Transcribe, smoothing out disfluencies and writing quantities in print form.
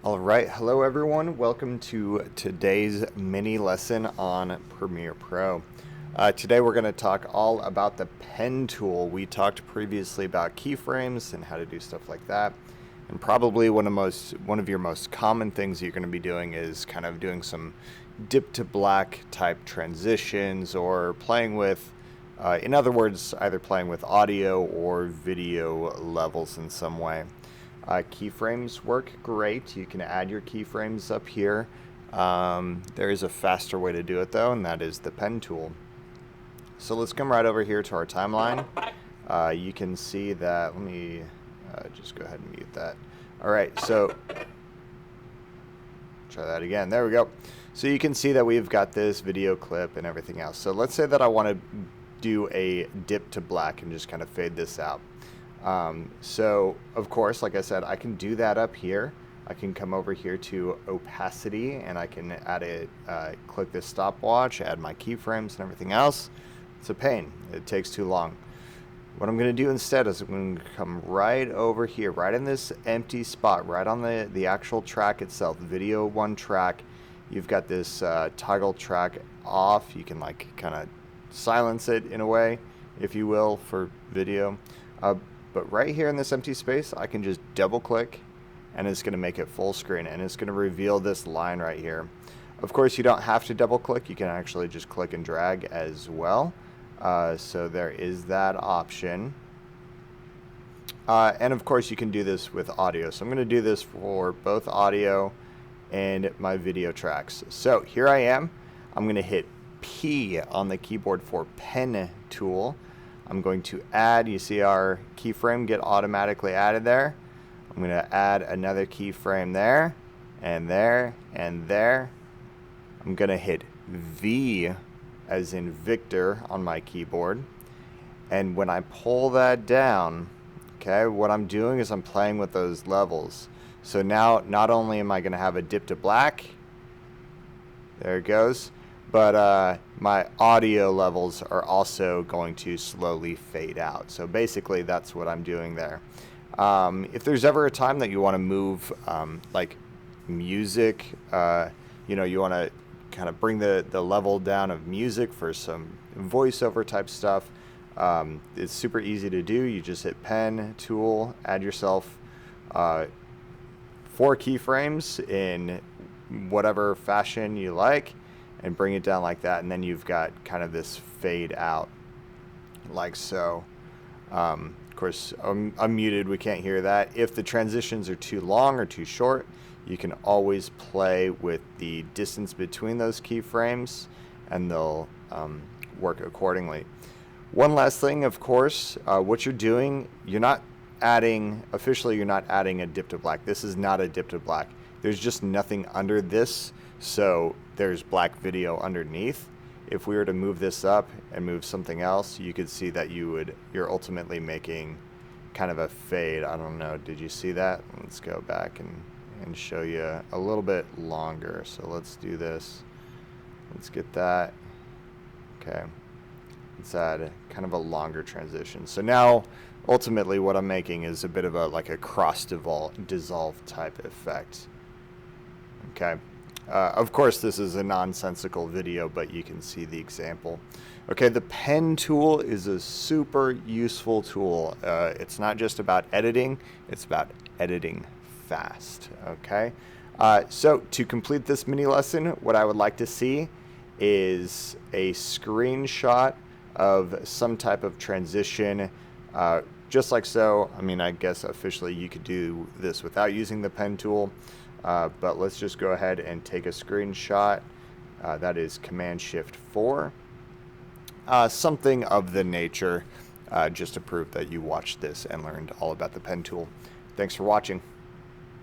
All right, hello everyone. Welcome to today's mini lesson on Premiere Pro. Today we're going to talk all about the pen tool. We talked previously about keyframes and how to do stuff like that. And probably one of your most common things you're going to be doing is kind of doing some dip to black type transitions or playing with, in other words, either playing with audio or video levels in some way. Keyframes work great. You can add your keyframes up here. There is a faster way to do it though, and that is the pen tool. So let's come right over here to our timeline. You can see that, let me just go ahead and mute that. All right, so try that again. There we go. So you can see that we've got this video clip and everything else. So let's say that I want to do a dip to black and just kind of fade this out. So of course, like I said, I can do that up here. I can come over here to opacity and I can add it, click this stopwatch, add my keyframes and everything else. It's a pain. It takes too long. What I'm going to do instead is I'm going to come right over here, right in this empty spot, right on the actual track itself, video one track. You've got this toggle track off. You can like kind of silence it in a way, if you will, for video. But right here in this empty space, I can just double click and it's going to make it full screen and it's going to reveal this line right here. Of course, you don't have to double click. You can actually just click and drag as well. So there is that option. And of course, you can do this with audio. So I'm going to do this for both audio and my video tracks. So here I am. I'm going to hit P on the keyboard for pen tool. I'm going to add, you see our keyframe get automatically added there. I'm going to add another keyframe there, and there, and there. I'm going to hit V as in Victor on my keyboard. And when I pull that down, okay, what I'm doing is I'm playing with those levels. So now not only am I going to have a dip to black, there it goes, but my audio levels are also going to slowly fade out. So basically that's what I'm doing there. If there's ever a time that you want to move like music, you want to kind of bring the level down of music for some voiceover type stuff, it's super easy to do. You just hit pen tool, add yourself 4 keyframes in whatever fashion you like, and bring it down like that, and then you've got kind of this fade out like so. Of course, I'm muted, we can't hear that. If the transitions are too long or too short, you can always play with the distance between those keyframes and they'll work accordingly. One last thing, of course, what you're doing, you're not adding a dip to black. This is not a dip to black. There's just nothing under this, so there's black video underneath. If we were to move this up and move something else, you could see that you're ultimately making kind of a fade. I don't know, did you see that? Let's go back and show you a little bit longer. So let's do this. Let's get that. Okay. Let's add kind of a longer transition. So now ultimately what I'm making is a bit of like a cross dissolve type effect. Okay. Of course, this is a nonsensical video, but you can see the example. Okay, the pen tool is a super useful tool. It's not just about editing, it's about editing fast, okay? So to complete this mini lesson, what I would like to see is a screenshot of some type of transition, just like so. I mean, I guess officially you could do this without using the pen tool. But let's just go ahead and take a screenshot. That is Command-Shift-4. Something of the nature, just to prove that you watched this and learned all about the pen tool. Thanks for watching.